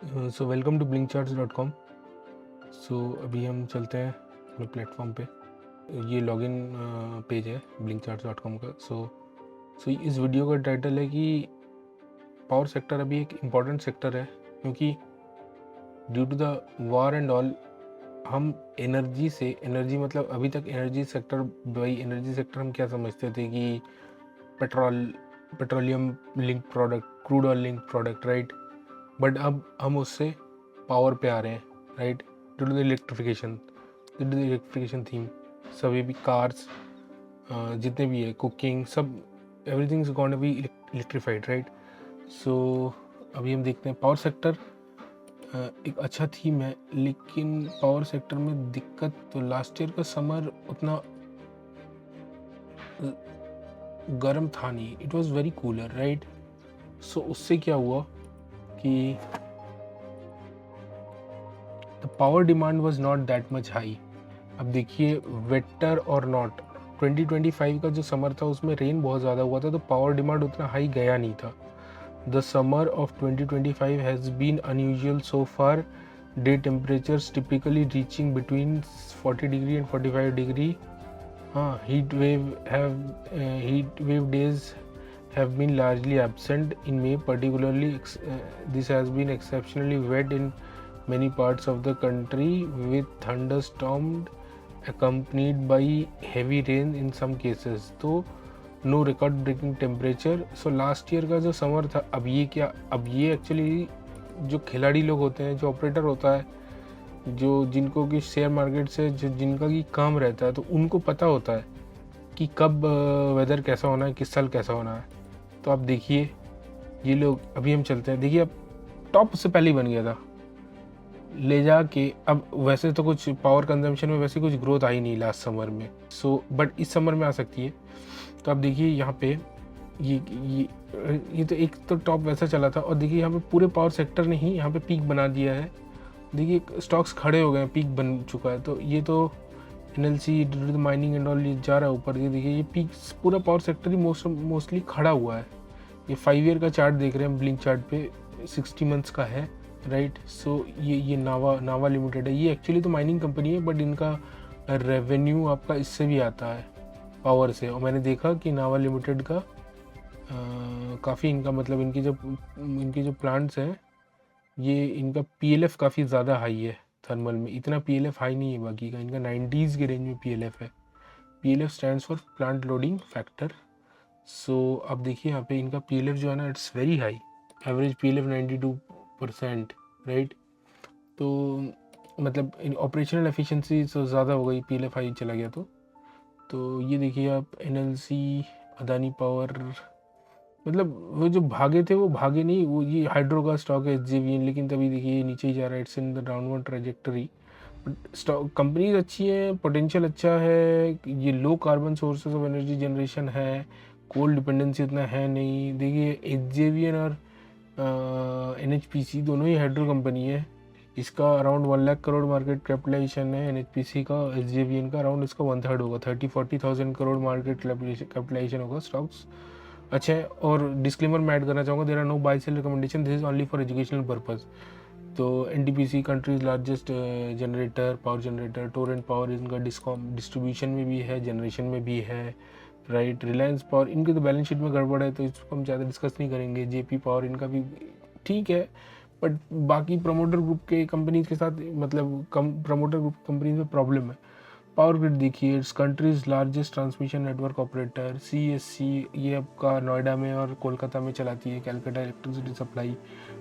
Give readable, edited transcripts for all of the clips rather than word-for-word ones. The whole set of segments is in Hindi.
So welcome to blinkcharts.com। अभी हम चलते हैं अपने प्लेटफॉर्म पे। ये लॉगिन पेज है blinkcharts.com का। सो इस वीडियो का टाइटल है कि पावर सेक्टर अभी एक इम्पॉर्टेंट सेक्टर है, क्योंकि due to the war and all हम एनर्जी मतलब अभी तक एनर्जी सेक्टर, भाई एनर्जी सेक्टर हम क्या समझते थे कि petroleum link product, crude oil link product, right. But अब हम उससे पावर पे आ रहे हैं, right. Due to the electrification theme, सभी भी कार्स जितने भी है, कुकिंग, सब everything is gonna be electrified, right. So अभी हम देखते हैं पावर सेक्टर एक अच्छा थीम है, लेकिन पावर सेक्टर में दिक्कत तो लास्ट ईयर का समर उतना गर्म था नहीं, it was very cooler, right. So उससे क्या हुआ कि the power demand was not that much high. अब देखिए, वेटर और नॉट, 2025 का जो समर था उसमें रेन बहुत ज़्यादा हुआ था, तो पावर डिमांड उतना हाई गया नहीं था। The summer of 2025 has been unusual so far, day temperatures typically reaching between 40 degree and 45 degree. हाँ, heat wave days have been largely absent in May, particularly this has been exceptionally wet in many parts of the country, with thunderstorms accompanied by heavy rain in some cases. तो no record breaking temperature. So last year का जो समर था, अब ये एक्चुअली जो खिलाड़ी लोग होते हैं, जो ऑपरेटर होता है, जो जिनको कि शेयर मार्केट से जिनका की काम रहता है, तो उनको पता होता है कि कब वेदर कैसा होना है, किस साल कैसा होना है। तो आप देखिए, ये लोग, अभी हम चलते हैं, देखिए अब टॉप से पहले ही बन गया था ले जाके। अब वैसे तो कुछ पावर कंजम्पशन में वैसे कुछ ग्रोथ आई नहीं लास्ट समर में, बट इस समर में आ सकती है। तो आप देखिए यहाँ पे ये तो एक तो टॉप वैसा चला था, और देखिए यहाँ पे पूरे पावर सेक्टर ने ही यहाँ पे पीक बना दिया है। देखिए स्टॉक्स खड़े हो गए हैं, पीक बन चुका है। तो ये तो एनएलसी, माइनिंग एंड ऑल, ये जा रहा है ऊपर। ये देखिए, ये पीक पूरा पावर सेक्टर ही मोस्टली खड़ा हुआ है। ये 5 ईयर का चार्ट देख रहे हैं ब्लिंक चार्ट पे, 60 मंथ्स का है, राइट। सो ये नावा लिमिटेड है। ये एक्चुअली तो माइनिंग कंपनी है, बट इनका रेवेन्यू आपका इससे भी आता है, पावर से। और मैंने देखा कि नावा लिमिटेड का काफ़ी इनका मतलब इनकी जो प्लांट्स हैं, ये इनका पीएलएफ काफ़ी ज़्यादा हाई है। थर्मल में इतना पीएलएफ हाई नहीं है बाकी का, इनका 90s के रेंज में पीएलएफ है। PLF stands for plant loading factor. So अब देखिए यहाँ पे इनका पीएलएफ जो है ना, it's very high, average PLF 92%, right. तो मतलब इन ऑपरेशनल एफिशिएंसी तो ज़्यादा हो गई, पीएलएफ हाई चला गया। तो ये देखिए आप, एनएलसी, अदानी पावर, मतलब वो जो भागे थे वो भागे नहीं, वो ये हाइड्रो का स्टॉक है एचजेवीएन, लेकिन तभी देखिए ये नीचे ही जा रहा है, it's in the downward trajectory. But stock companies अच्छी है, पोटेंशियल अच्छा है, ये low carbon sources of energy generation है, कोल डिपेंडेंसी उतना है नहीं। देखिए एचजेवीएन और एनएचपीसी दोनों ही हाइड्रो कंपनी है। इसका around 1 lakh crore market capitalization है एनएचपीसी का, एचजेवीएन का अराउंड इसका 1/3 होगा, 30-40,000 करोड़ मार्केट कैपिटलाइजेशन होगा स्टॉक्स। अच्छा है, और डिस्क्लेमर मैं ऐड करना चाहूँगा, there are no buy sell recommendation, this is only for educational purpose. तो NTPC country's largest generator, power generator, Torrent Power इनका डिस्ट्रीब्यूशन में भी है, जनरेशन में भी है, राइट। रिलायंस पावर, इनकी तो बैलेंस शीट में गड़बड़ है, तो इसको हम ज़्यादा डिस्कस नहीं करेंगे। जेपी पावर, इनका भी ठीक है, बट बाकी प्रमोटर ग्रुप के कंपनीज के साथ, मतलब प्रमोटर ग्रुप कंपनीज में प्रॉब्लम है। पावर ग्रिड देखिए, it's countries largest transmission network operator, CSC, ये आपका नोएडा में और कोलकाता में चलाती है, कैलकाटा इलेक्ट्रिसिटी सप्लाई,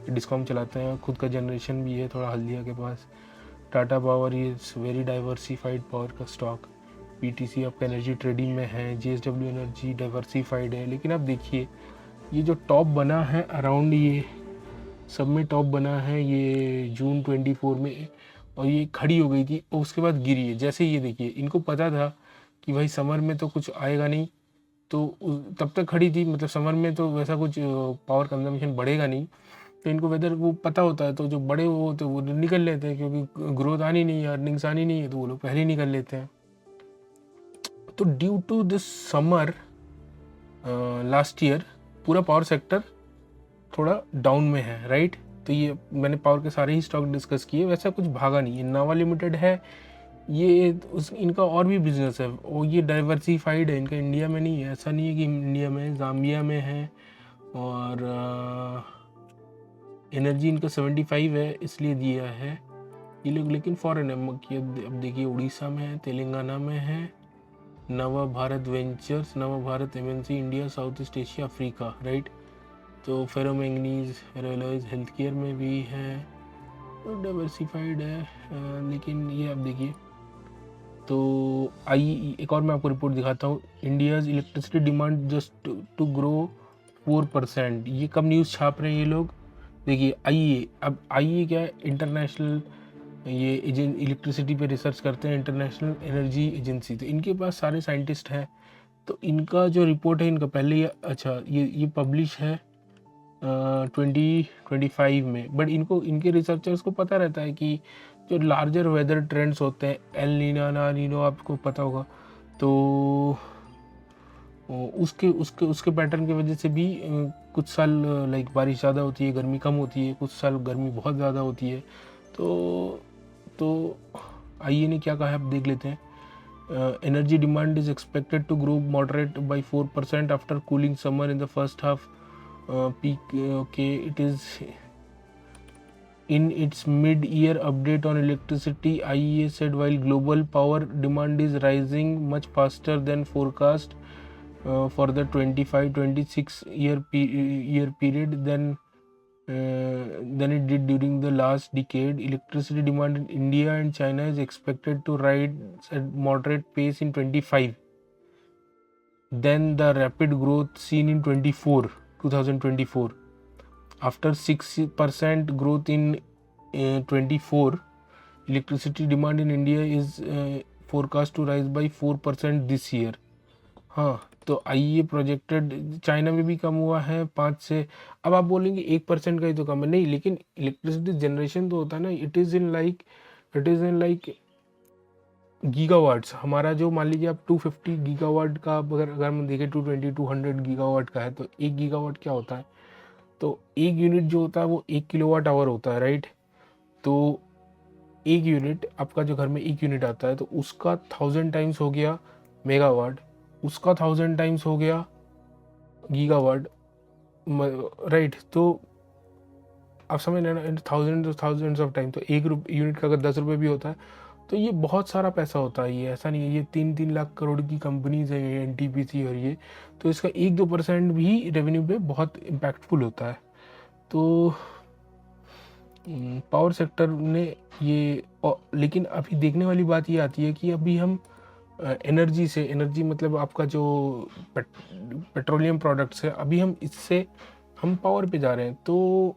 डिस्कॉम चलाते हैं, खुद का जनरेशन भी है थोड़ा हल्दिया के पास। टाटा पावर, ये वेरी डाइवर्सिफाइड पावर का स्टॉक। पीटीसी आपका एनर्जी ट्रेडिंग में है, जेएसडब्ल्यू एनर्जी डाइवर्सिफाइड है। लेकिन अब देखिए, ये जो टॉप बना है अराउंड, ये सब में टॉप बना है ये जून 24 में, और ये खड़ी हो गई थी और उसके बाद गिरी है। जैसे ये देखिए, इनको पता था कि भाई समर में तो कुछ आएगा नहीं, तो तब तक खड़ी थी, मतलब समर में तो वैसा कुछ पावर कंजम्पशन बढ़ेगा नहीं, तो इनको वेदर वो पता होता है, तो जो बड़े वो होते हैं वो निकल लेते हैं, क्योंकि ग्रोथ आनी नहीं है, अर्निंग्स आनी नहीं है, तो वो लोग पहले ही निकल लेते हैं। तो due to this summer last year पूरा पावर सेक्टर थोड़ा डाउन में है, राइट। तो ये मैंने पावर के सारे ही स्टॉक डिस्कस किए, वैसा कुछ भागा नहीं है। नावा लिमिटेड है, ये इनका और भी बिजनेस है, वो ये डाइवर्सिफाइड है, इनका इंडिया में नहीं है, ऐसा नहीं है कि इंडिया में, जाम्बिया में है, और एनर्जी इनका 75 है इसलिए दिया है ये लोग, लेकिन फॉरेन है। अब देखिए उड़ीसा में है, तेलंगाना में है, नवा भारत वेंचर्स, नवा Bharat MNC, India, south east Asia, Africa, right. तो फेरोमैंगनीज, रेलॉयज हेल्थ केयर में भी है, तो डाइवर्सिफाइड है। लेकिन ये अब देखिए, तो एक और मैं आपको रिपोर्ट दिखाता हूँ, India's electricity demand just to grow 4%। ये कब न्यूज़ छाप रहे हैं ये लोग, देखिए आईईए। अब आईईए क्या है, इंटरनेशनल ये इलेक्ट्रिसिटी पे रिसर्च करते हैं, इंटरनेशनल एनर्जी एजेंसी। तो इनके पास सारे साइंटिस्ट हैं, तो इनका जो रिपोर्ट है, इनका पहले ये पब्लिश है 2025 में, बट इनके रिसर्चर्स को पता रहता है कि जो लार्जर वेदर ट्रेंड्स होते हैं, एल नीनो, ला नीनो, आपको पता होगा, तो उसके उसके उसके पैटर्न की वजह से भी कुछ साल लाइक बारिश ज़्यादा होती है, गर्मी कम होती है, कुछ साल गर्मी बहुत ज़्यादा होती है। तो आइए ने क्या कहा है, आप देख लेते हैं। Energy demand is expected to grow moderate by 4% after cooling summer in the first half peak. Okay, it is in its mid-year update on electricity. IEA said while global power demand is rising much faster than forecast for the 25-26 year period than it did during the last decade, electricity demand in India and China is expected to rise at moderate pace in 25, then the rapid growth seen in 2024. After 6% growth in 24, electricity demand in India is forecast to rise by 4% this year. हाँ, तो आइए प्रोजेक्टेड चाइना में भी कम हुआ है 5 से। अब आप बोलेंगे 1% का ही तो कम है, नहीं, लेकिन इलेक्ट्रिसिटी जनरेशन तो होता है ना, it is in like gigawatts. हमारा जो मान लीजिए आप 250 गीगावाट का, अगर हम देखें 200 गीगावाट का है, तो 1 गीगावाट क्या होता है, तो एक यूनिट जो होता है वो 1 किलोवाट आवर होता है, राइट। तो एक यूनिट, आपका जो घर में 1 यूनिट आता है, तो उसका 1000 टाइम्स हो गया मेगावाट, उसका 1000 टाइम्स हो गया गीगावाट, राइट। तो आप समझ लेना, थाउजेंड्स ऑफ टाइम, तो एक यूनिट का अगर 10 रुपये भी होता है, तो ये बहुत सारा पैसा होता है। ये ऐसा नहीं है, ये 3-3 लाख करोड़ की कंपनीज है ये एनटीपीसी, और ये तो इसका 1-2% भी रेवेन्यू पे बहुत इम्पैक्टफुल होता है। तो पावर सेक्टर ने ये, लेकिन अभी देखने वाली बात ये आती है कि अभी हम एनर्जी मतलब आपका जो पेट्रोलियम प्रोडक्ट्स है, अभी हम इससे हम पावर पे जा रहे हैं। तो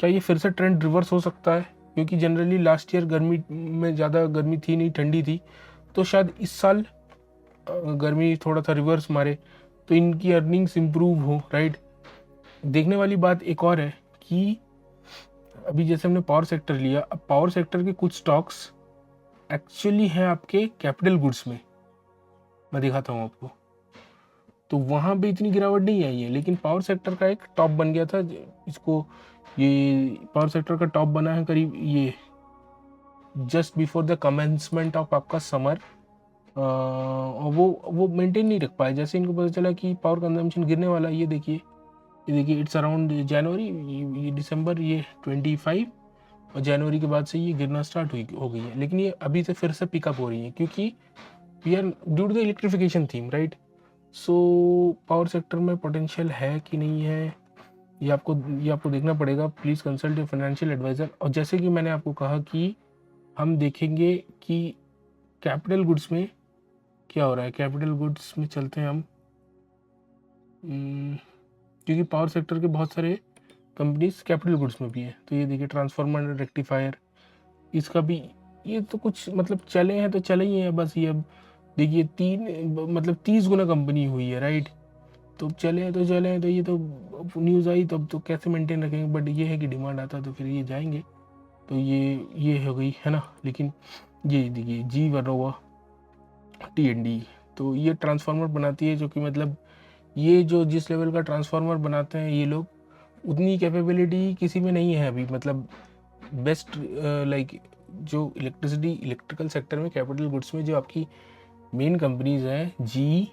क्या ये फिर से ट्रेंड रिवर्स हो सकता है, क्योंकि जनरली लास्ट ईयर गर्मी में ज़्यादा गर्मी थी नहीं, ठंडी थी, तो शायद इस साल गर्मी थोड़ा सा रिवर्स मारे तो इनकी अर्निंग्स इम्प्रूव हो, राइट। देखने वाली बात एक और है कि अभी जैसे हमने पावर सेक्टर लिया, अब पावर सेक्टर के कुछ स्टॉक्स एक्चुअली हैं आपके कैपिटल गुड्स में, मैं दिखाता हूँ आपको। तो वहाँ पे इतनी गिरावट नहीं आई है, लेकिन पावर सेक्टर का एक टॉप बन गया था, इसको ये पावर सेक्टर का टॉप बना है करीब ये just before the commencement of आपका समर, और वो मेंटेन नहीं रख पाए। जैसे इनको पता चला कि पावर कंजम्पशन गिरने वाला है, ये देखिए इट्स अराउंड जनवरी, ये दिसंबर, ये 25, और जनवरी के बाद से ये गिरना स्टार्ट हो गई है, लेकिन ये अभी से फिर से पिकअप हो रही है, क्योंकि we are due to the electrification theme, right. So power sector में पोटेंशियल है कि नहीं है, ये आपको देखना पड़ेगा। Please consult your financial adviser. और जैसे कि मैंने आपको कहा कि हम देखेंगे कि कैपिटल गुड्स में क्या हो रहा है। कैपिटल गुड्स में चलते हैं हम, क्योंकि पावर सेक्टर के बहुत सारे कंपनीज कैपिटल गुड्स में भी है। तो ये देखिए ट्रांसफार्मर, रेक्टिफायर, इसका भी ये तो कुछ मतलब चले हैं तो चले ही हैं बस। ये अब देखिए 30 गुना कंपनी हुई है, राइट। तो चले हैं, तो ये तो न्यूज़ आई तब तो कैसे मेंटेन रखेंगे, बट ये है कि डिमांड आता तो फिर ये जाएंगे। तो ये हो गई है ना। लेकिन ये देखिए जी वनोवा TND, तो ये ट्रांसफार्मर बनाती है, जो कि मतलब ये जो जिस लेवल का ट्रांसफार्मर बनाते हैं ये लोग, उतनी कैपेबिलिटी किसी में नहीं है अभी, मतलब बेस्ट लाइक जो इलेक्ट्रिकल सेक्टर में कैपिटल गुड्स में जो आपकी मेन कंपनीज हैं, GE,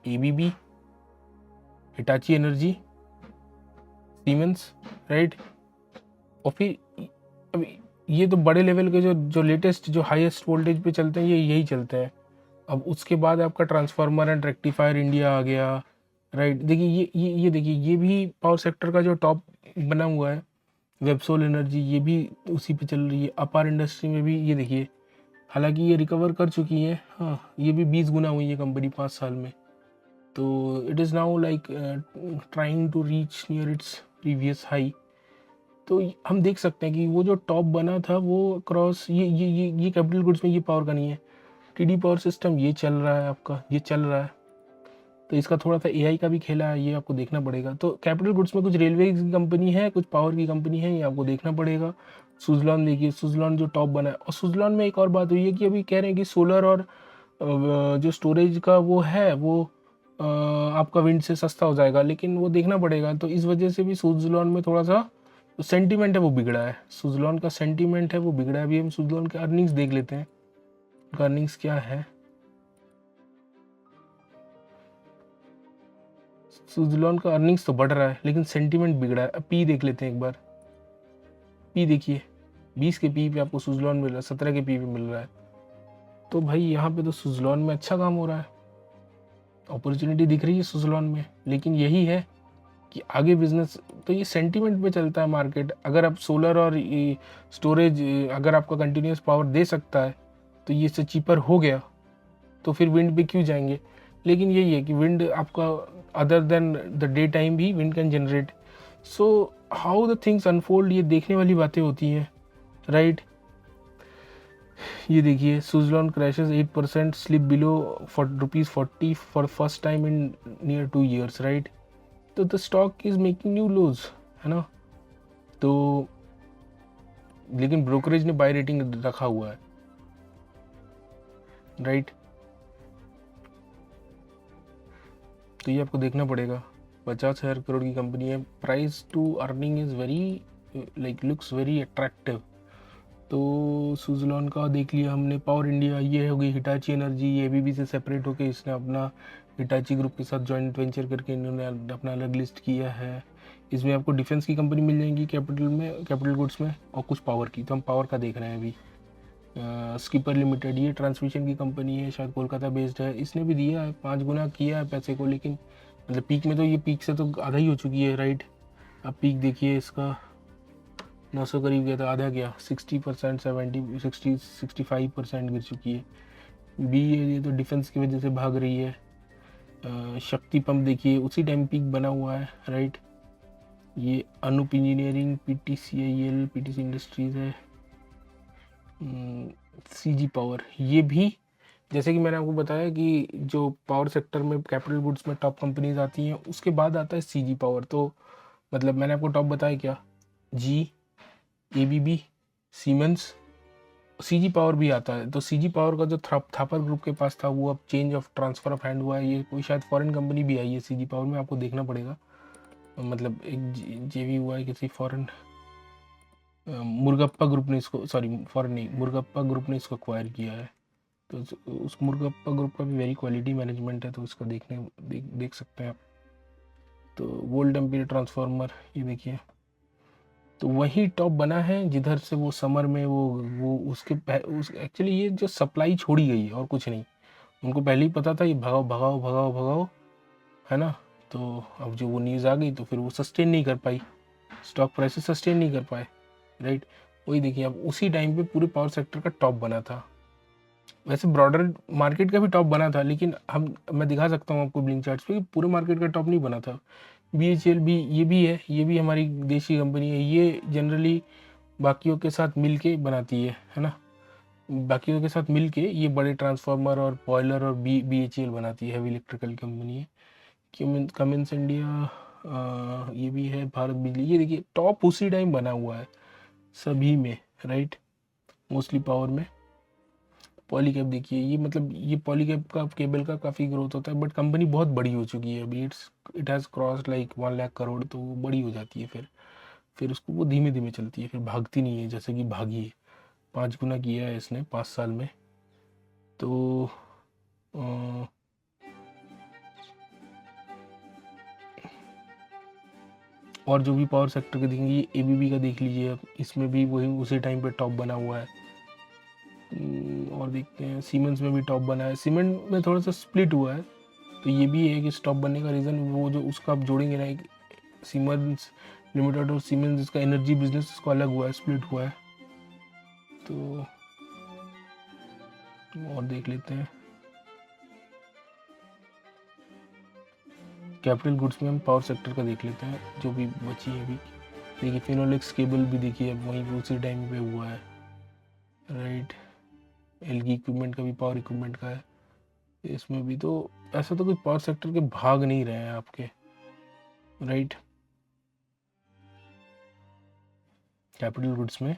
ABB, Hitachi energy, Siemens, right. और फिर अभी ये तो बड़े लेवल के जो लेटेस्ट जो हाईएस्ट वोल्टेज पे चलते हैं, ये यही चलते हैं। अब उसके बाद आपका ट्रांसफार्मर एंड रेक्टिफायर इंडिया आ गया, राइट। देखिए ये देखिए, ये भी पावर सेक्टर का जो टॉप बना हुआ है। वेबसोल एनर्जी, ये भी उसी पे चल रही है। अपार इंडस्ट्री में भी ये देखिए, हालांकि ये रिकवर कर चुकी है, हाँ, ये भी 20 गुना हुई है कंपनी 5 साल में। तो it is now like trying to reach near its previous high. तो हम देख सकते हैं कि वो जो टॉप बना था वो क्रॉस ये कैपिटल गुड्स में ये पावर का नहीं है। टीडी पावर सिस्टम ये चल रहा है आपका, ये चल रहा है। तो इसका थोड़ा सा एआई का भी खेला है, ये आपको देखना पड़ेगा। तो कैपिटल गुड्स में कुछ रेलवे की कंपनी है, कुछ पावर की कंपनी है, ये आपको देखना पड़ेगा। सुजलॉन देखिए, सुजलॉन जो टॉप बना है। और सुजलॉन में एक और बात हुई है कि अभी कह रहे हैं कि सोलर और जो स्टोरेज का वो है वो आपका विंड से सस्ता हो जाएगा, लेकिन वो देखना पड़ेगा। तो इस वजह से भी सुजलॉन में थोड़ा सा सेंटीमेंट है वो बिगड़ा है, सुजलॉन का सेंटीमेंट है वो बिगड़ा है। अभी हम सुजलॉन के अर्निंग्स देख लेते हैं, उनका अर्निंग्स क्या है। सुजलॉन का अर्निंग्स तो बढ़ रहा है लेकिन सेंटीमेंट बिगड़ा है। अब पी देख लेते हैं एक बार। पी देखिए, 20 के पी पे आपको सुजलॉन मिल रहा है, 17 के पी पे मिल रहा है। तो भाई यहाँ पे तो सुजलॉन में अच्छा काम हो रहा है, अपॉर्चुनिटी दिख रही है सुजलॉन में। लेकिन यही है कि आगे बिजनेस तो ये सेंटीमेंट पे चलता है मार्केट। अगर आप सोलर और स्टोरेज अगर आपका कंटिन्यूस पावर दे सकता है तो ये इससे चीपर हो गया, तो फिर विंड पे क्यों जाएंगे। लेकिन यही है कि विंड आपका other than the day time भी wind can generate. So how the things unfold, ये देखने वाली बातें होती हैं, राइट। ये देखिए, Suzlon crashes 8%, slip below ₹40 for first time in near 2 years, right. तो the stock is making new lows, है ना। तो लेकिन ब्रोकरेज ने बाय रेटिंग रखा हुआ है, राइट। तो ये आपको देखना पड़ेगा। 50,000 करोड़ की कंपनी है, price to earning is very like looks very attractive. तो सुजलॉन का देख लिया हमने। पावर इंडिया ये हो गई, हिटाची एनर्जी, ये एबीबी से सेपरेट होकर इसने अपना हिटाची ग्रुप के साथ जॉइंट वेंचर करके इन्होंने अपना अलग लिस्ट किया है। इसमें आपको डिफेंस की कंपनी मिल जाएंगी कैपिटल गुड्स में, और कुछ पावर की। तो हम पावर का देख रहे हैं अभी। स्कीपर लिमिटेड, ये ट्रांसमिशन की कंपनी है, शायद कोलकाता बेस्ड है। इसने भी दिया है, 5 गुना किया है पैसे को, लेकिन मतलब पीक में तो ये पीक से तो आधा ही हो चुकी है, राइट। अब पीक देखिए इसका 900 करीब गया था, आधा गया, 60%, 65% गिर चुकी है। बी ये तो डिफेंस की वजह से भाग रही है। शक्ति पंप देखिए, उसी टाइम पीक बना हुआ है, राइट। ये अनूप इंजीनियरिंग, पीटीसीआईएल, पीटीसी इंडस्ट्रीज है। सीजी पावर, ये भी जैसे कि मैंने आपको बताया कि जो पावर सेक्टर में कैपिटल गुड्स में टॉप कंपनीज आती हैं, उसके बाद आता है सीजी पावर। तो मतलब मैंने आपको टॉप बताया क्या, जी, एबीबी, सीमेंस, सीजी पावर भी आता है। तो सीजी पावर का जो थापर ग्रुप के पास था वो अब change of transfer of hand हुआ है। ये कोई शायद फॉरेन कंपनी भी आई है सीजी पावर में, आपको देखना पड़ेगा। मतलब एक जेवी हुआ है किसी फॉरेन, मुर्गप्पा ग्रुप ने इसको, सॉरी फॉरेन नहीं, मुर्गप्पा ग्रुप ने इसको एक्वायर किया है। तो उस मुर्गप्पा ग्रुप का भी वेरी क्वालिटी मैनेजमेंट है, तो इसका देख सकते हैं आप। तो वोल्ट एम्पीयर ट्रांसफार्मर, ये देखिए, तो वही टॉप बना है जिधर से वो समर में वो उस एक्चुअली ये जो सप्लाई छोड़ी गई है और कुछ नहीं। उनको पहले ही पता था ये भगाओ भगाओ भगाओ भगाओ, है ना। तो अब जो वो न्यूज़ आ गई तो फिर वो सस्टेन नहीं कर पाई, स्टॉक प्राइसेस सस्टेन नहीं कर पाए, राइट। वही देखिए, अब उसी टाइम पे पूरे पावर सेक्टर का टॉप बना था। वैसे ब्रॉडर मार्केट का भी टॉप बना था, लेकिन मैं दिखा सकता हूँ आपको ब्लिंक चार्ट्स पे कि पूरे मार्केट का टॉप नहीं बना था। बीएचईएल भी, ये भी है, ये भी हमारी देशी कंपनी है। ये जनरली बाकियों के साथ मिल के बनाती है ना। बाकियों के साथ मिल के ये बड़े ट्रांसफार्मर और बॉयलर और बीएचईएल बनाती है, हैवी इलेक्ट्रिकल कंपनी है। कमिंस इंडिया, ये भी है, भारत बिजली, ये देखिए टॉप उसी टाइम बना हुआ है सभी में, राइट, मोस्टली पावर में। पॉलीकैब देखिए, ये मतलब ये पॉलीकैब का केबल का काफ़ी ग्रोथ होता है, बट कंपनी बहुत बड़ी हो चुकी है अभी, it has cross like 1 lakh crore, तो वो बड़ी हो जाती है फिर उसको वो धीमे धीमे चलती है, फिर भागती नहीं है जैसे कि भागी है। 5 गुना किया है इसने 5 साल में। तो अ, और जो भी पावर सेक्टर के देखेंगे, ये एबीबी का देख लीजिए आप, इसमें भी वही उसी टाइम पे टॉप बना हुआ है। और देखते हैं सीमेंस में भी टॉप बना है, सीमेंट में थोड़ा सा स्प्लिट हुआ है, तो ये भी है कि स्टॉप बनने का रीज़न वो जो उसका आप जोड़ेंगे ना, एक सीमेंस लिमिटेड और सीमेंस जिसका एनर्जी बिजनेस उसका अलग हुआ है, स्प्लिट हुआ है। तो और देख लेते हैं कैपिटल गुड्स में, हम पावर सेक्टर का देख लेते हैं जो भी बची है अभी। देखिए फिनोलेक्स केबल भी देखिए अब वहीं पे उसी टाइम पे हुआ है, राइट। एलगी इक्विपमेंट का भी पावर इक्विपमेंट का है, इसमें भी तो ऐसा तो कोई पावर सेक्टर के भाग नहीं रहे हैं आपके, राइट। कैपिटल गुड्स में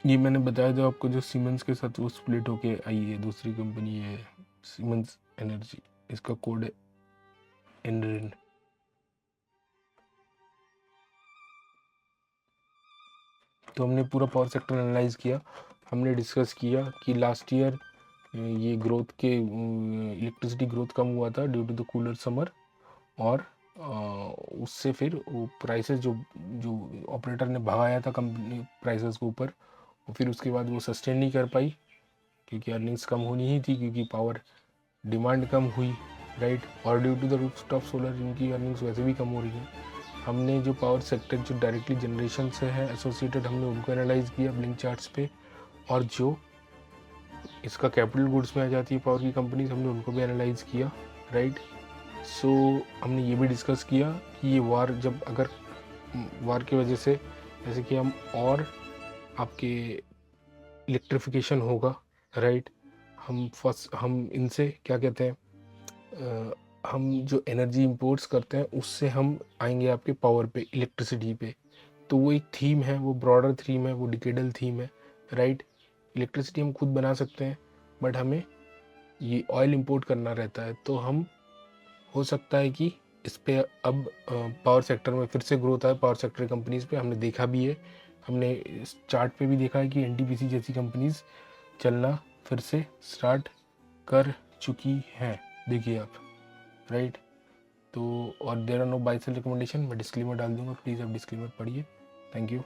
ये मैंने बताया था आपको, जो सीमेंस के साथ वो स्प्लिट होके आई है दूसरी कंपनी है सीमेंस एनर्जी, इसका कोड है एनरिन। तो हमने पूरा पावर सेक्टर एनालाइज किया, हमने डिस्कस किया कि लास्ट ईयर ये ग्रोथ के इलेक्ट्रिसिटी ग्रोथ कम हुआ था due to the cooler summer, और उससे फिर वो प्राइसेस जो जो ऑपरेटर ने भगाया था कंपनी प्राइसेस के ऊपर, और फिर उसके बाद वो सस्टेन नहीं कर पाई क्योंकि अर्निंग्स कम होनी ही थी, क्योंकि पावर डिमांड कम हुई, राइट। और due to the rooftop solar इनकी अर्निंग्स वैसे भी कम हो रही हैं। हमने जो पावर सेक्टर जो डायरेक्टली जनरेशन से है एसोसिएटेड, हमने उनको एनालाइज किया ब्लिंक चार्ट्स पे, और जो इसका कैपिटल गुड्स में आ जाती है पावर की कंपनीज, हमने उनको भी एनालाइज किया, राइट। सो हमने ये भी डिस्कस किया कि ये वार जब अगर वार की वजह से जैसे कि हम और आपके इलेक्ट्रिफिकेशन होगा, राइट, हम इनसे क्या कहते हैं, हम जो एनर्जी इंपोर्ट्स करते हैं उससे हम आएंगे आपके पावर पे, इलेक्ट्रिसिटी पे। तो वो एक थीम है, वो ब्रॉडर थीम है, वो डिकेडल थीम है, राइट। इलेक्ट्रिसिटी हम खुद बना सकते हैं, बट हमें ये ऑयल इंपोर्ट करना रहता है, तो हम हो सकता है कि इस पे अब पावर सेक्टर में फिर से ग्रोथ आए, पावर सेक्टर कंपनीज पे हमने देखा भी है, हमने इस चार्ट पे भी देखा है कि एनटीपीसी जैसी कंपनीज चलना फिर से स्टार्ट कर चुकी हैं, देखिए आप, राइट। तो और there are no buy sell recommendation, मैं डिस्क्लेमर डाल दूंगा, प्लीज़ आप डिस्क्लेमर पढ़िए। Thank you.